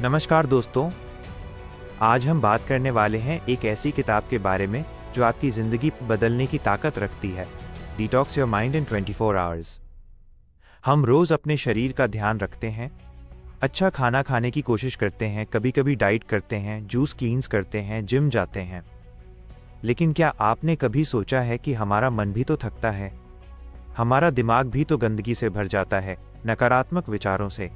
नमस्कार दोस्तों, आज हम बात करने वाले हैं एक ऐसी किताब के बारे में जो आपकी ज़िंदगी बदलने की ताकत रखती है। Detox your mind in 24 hours. हम रोज़ अपने शरीर का ध्यान रखते हैं, अच्छा खाना खाने की कोशिश करते हैं, कभी कभी डाइट करते हैं, जूस क्लींस करते हैं, जिम जाते हैं। लेकिन क्या आपने कभी सोचा है कि हमारा मन भी तो थकता है, हमारा दिमाग भी तो गंदगी से भर जाता है, नकारात्मक विचारों से,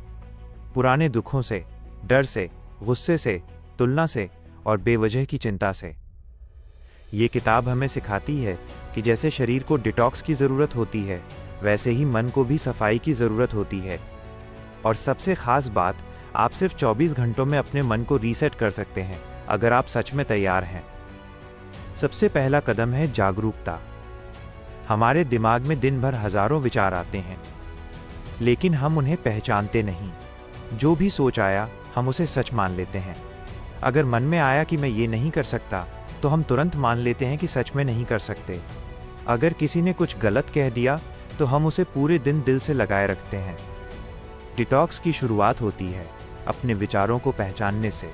पुराने दुखों से, डर से, गुस्से से, तुलना से और बेवजह की चिंता से। ये किताब हमें सिखाती है कि जैसे शरीर को डिटॉक्स की ज़रूरत होती है, वैसे ही मन को भी सफाई की ज़रूरत होती है। और सबसे ख़ास बात, आप सिर्फ 24 घंटों में अपने मन को रीसेट कर सकते हैं, अगर आप सच में तैयार हैं। सबसे पहला कदम है जागरूकता। हमारे दिमाग में दिन भर हज़ारों विचार आते हैं, लेकिन हम उन्हें पहचानते नहीं। जो भी सोच आया, हम उसे सच मान लेते हैं। अगर मन में आया कि मैं ये नहीं कर सकता, तो हम तुरंत मान लेते हैं कि सच में नहीं कर सकते। अगर किसी ने कुछ गलत कह दिया, तो हम उसे पूरे दिन दिल से लगाए रखते हैं। डिटॉक्स की शुरुआत होती है अपने विचारों को पहचानने से।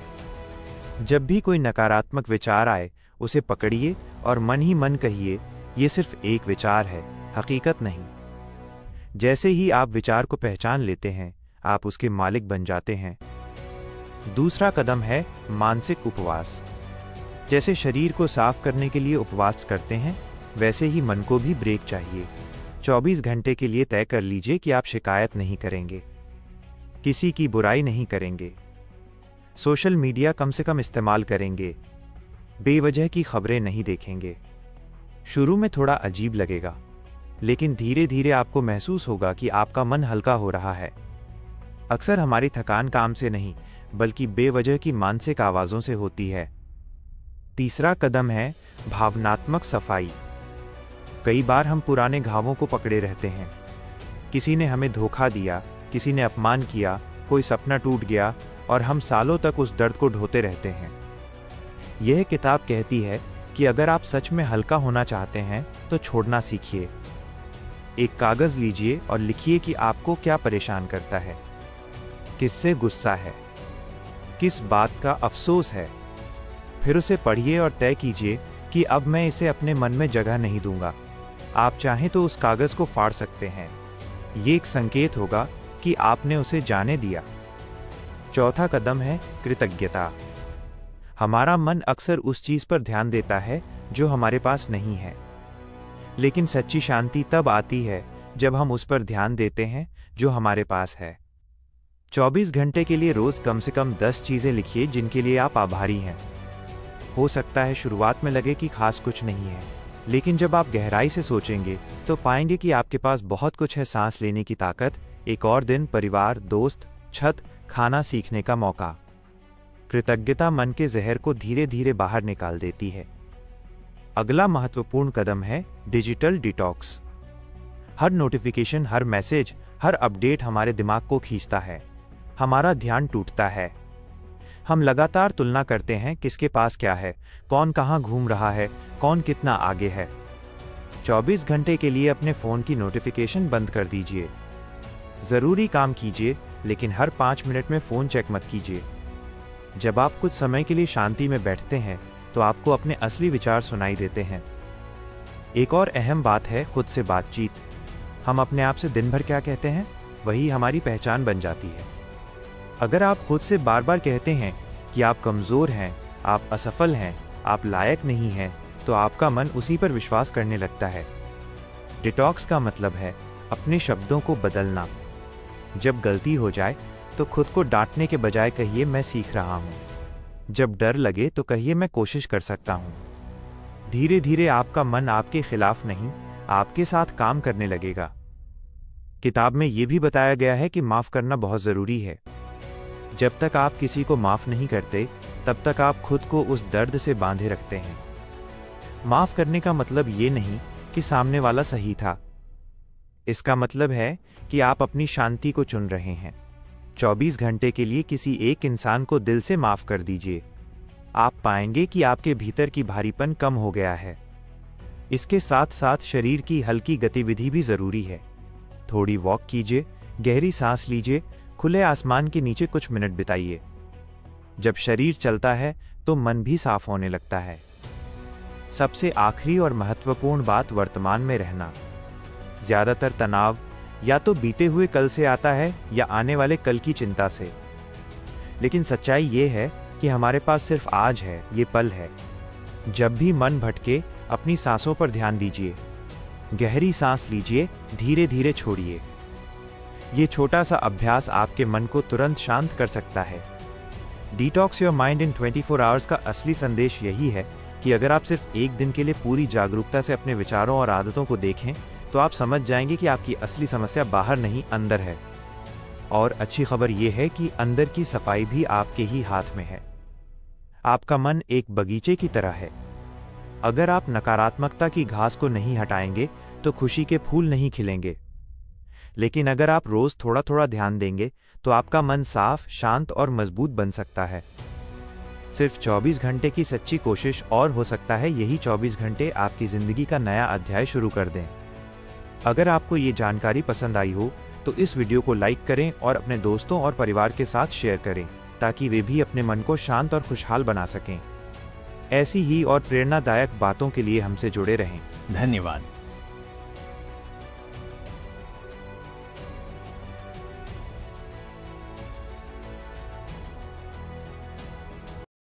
जब भी कोई नकारात्मक विचार आए, उसे पकड़िए और मन ही मन कहिए, ये सिर्फ एक विचार है, हकीकत नहीं। जैसे ही आप विचार को पहचान लेते हैं, आप उसके मालिक बन जाते हैं। दूसरा कदम है मानसिक उपवास। जैसे शरीर को साफ करने के लिए उपवास करते हैं, वैसे ही मन को भी ब्रेक चाहिए। 24 घंटे के लिए तय कर लीजिए कि आप शिकायत नहीं करेंगे, किसी की बुराई नहीं करेंगे, सोशल मीडिया कम से कम इस्तेमाल करेंगे, बेवजह की खबरें नहीं देखेंगे। शुरू में थोड़ा अजीब लगेगा, लेकिन धीरे धीरे आपको महसूस होगा कि आपका मन हल्का हो रहा है। अक्सर हमारी थकान काम से नहीं, बल्कि बेवजह की मानसिक आवाज़ों से होती है। तीसरा कदम है भावनात्मक सफाई। कई बार हम पुराने घावों को पकड़े रहते हैं। किसी ने हमें धोखा दिया, किसी ने अपमान किया, कोई सपना टूट गया, और हम सालों तक उस दर्द को ढोते रहते हैं। यह किताब कहती है कि अगर आप सच में हल्का होना चाहते हैं, तो छोड़ना सीखिए। एक कागज़ लीजिए और लिखिए कि आपको क्या परेशान करता है, किससे गुस्सा है, किस बात का अफसोस है। फिर उसे पढ़िए और तय कीजिए कि अब मैं इसे अपने मन में जगह नहीं दूंगा। आप चाहें तो उस कागज़ को फाड़ सकते हैं। ये एक संकेत होगा कि आपने उसे जाने दिया। चौथा कदम है कृतज्ञता। हमारा मन अक्सर उस चीज़ पर ध्यान देता है जो हमारे पास नहीं है, लेकिन सच्ची शांति तब आती है जब हम उस पर ध्यान देते हैं जो हमारे पास है। 24 घंटे के लिए रोज़ कम से कम 10 चीज़ें लिखिए जिनके लिए आप आभारी हैं। हो सकता है शुरुआत में लगे कि खास कुछ नहीं है, लेकिन जब आप गहराई से सोचेंगे तो पाएंगे कि आपके पास बहुत कुछ है। सांस लेने की ताकत, एक और दिन, परिवार, दोस्त, छत, खाना सीखने का मौका। कृतज्ञता मन के जहर को धीरे धीरे बाहर निकाल देती है। अगला महत्वपूर्ण कदम है डिजिटल डिटॉक्स। हर नोटिफिकेशन, हर मैसेज, हर अपडेट हमारे दिमाग को खींचता है। हमारा ध्यान टूटता है। हम लगातार तुलना करते हैं, किसके पास क्या है, कौन कहाँ घूम रहा है, कौन कितना आगे है। 24 घंटे के लिए अपने फ़ोन की नोटिफिकेशन बंद कर दीजिए। ज़रूरी काम कीजिए, लेकिन हर 5 मिनट में फ़ोन चेक मत कीजिए। जब आप कुछ समय के लिए शांति में बैठते हैं, तो आपको अपने असली विचार सुनाई देते हैं। एक और अहम बात है खुद से बातचीत। हम अपने आप से दिन भर क्या कहते हैं, वही हमारी पहचान बन जाती है। अगर आप खुद से बार बार कहते हैं कि आप कमज़ोर हैं, आप असफल हैं, आप लायक नहीं हैं, तो आपका मन उसी पर विश्वास करने लगता है। डिटॉक्स का मतलब है अपने शब्दों को बदलना। जब गलती हो जाए तो खुद को डांटने के बजाय कहिए, मैं सीख रहा हूँ। जब डर लगे तो कहिए, मैं कोशिश कर सकता हूँ। धीरे धीरे आपका मन आपके खिलाफ नहीं, आपके साथ काम करने लगेगा। किताब में यह भी बताया गया है कि माफ़ करना बहुत ज़रूरी है। जब तक आप किसी को माफ़ नहीं करते, तब तक आप खुद को उस दर्द से बांधे रखते हैं। माफ़ करने का मतलब ये नहीं कि सामने वाला सही था। इसका मतलब है कि आप अपनी शांति को चुन रहे हैं। 24 घंटे के लिए किसी एक इंसान को दिल से माफ़ कर दीजिए। आप पाएंगे कि आपके भीतर की भारीपन कम हो गया है। इसके साथ साथ शरीर की हल्की गतिविधि भी ज़रूरी है। थोड़ी वॉक कीजिए, गहरी सांस लीजिए, खुले आसमान के नीचे कुछ मिनट बिताइए। जब शरीर चलता है तो मन भी साफ होने लगता है। सबसे आखिरी और महत्वपूर्ण बात वर्तमान में रहना। ज्यादातर तनाव या तो बीते हुए कल से आता है या आने वाले कल की चिंता से। लेकिन सच्चाई ये है कि हमारे पास सिर्फ आज है, ये पल है। जब भी मन भटके, अपनी सांसों पर ध्यान दीजिए। गहरी सांस लीजिए, धीरे धीरे छोड़िए। ये छोटा सा अभ्यास आपके मन को तुरंत शांत कर सकता है। Detox your mind in 24 hours का असली संदेश यही है कि अगर आप सिर्फ एक दिन के लिए पूरी जागरूकता से अपने विचारों और आदतों को देखें, तो आप समझ जाएंगे कि आपकी असली समस्या बाहर नहीं, अंदर है। और अच्छी खबर यह है कि अंदर की सफाई भी आपके ही हाथ में है। आपका मन एक बगीचे की तरह है। अगर आप नकारात्मकता की घास को नहीं हटाएंगे तो खुशी के फूल नहीं खिलेंगे। लेकिन अगर आप रोज थोड़ा थोड़ा ध्यान देंगे तो आपका मन साफ, शांत और मजबूत बन सकता है। सिर्फ 24 घंटे की सच्ची कोशिश, और हो सकता है यही 24 घंटे आपकी जिंदगी का नया अध्याय शुरू कर दें। अगर आपको ये जानकारी पसंद आई हो तो इस वीडियो को लाइक करें और अपने दोस्तों और परिवार के साथ शेयर करें, ताकि वे भी अपने मन को शांत और खुशहाल बना सकें। ऐसी ही और प्रेरणादायक बातों के लिए हमसे जुड़े रहें। धन्यवाद।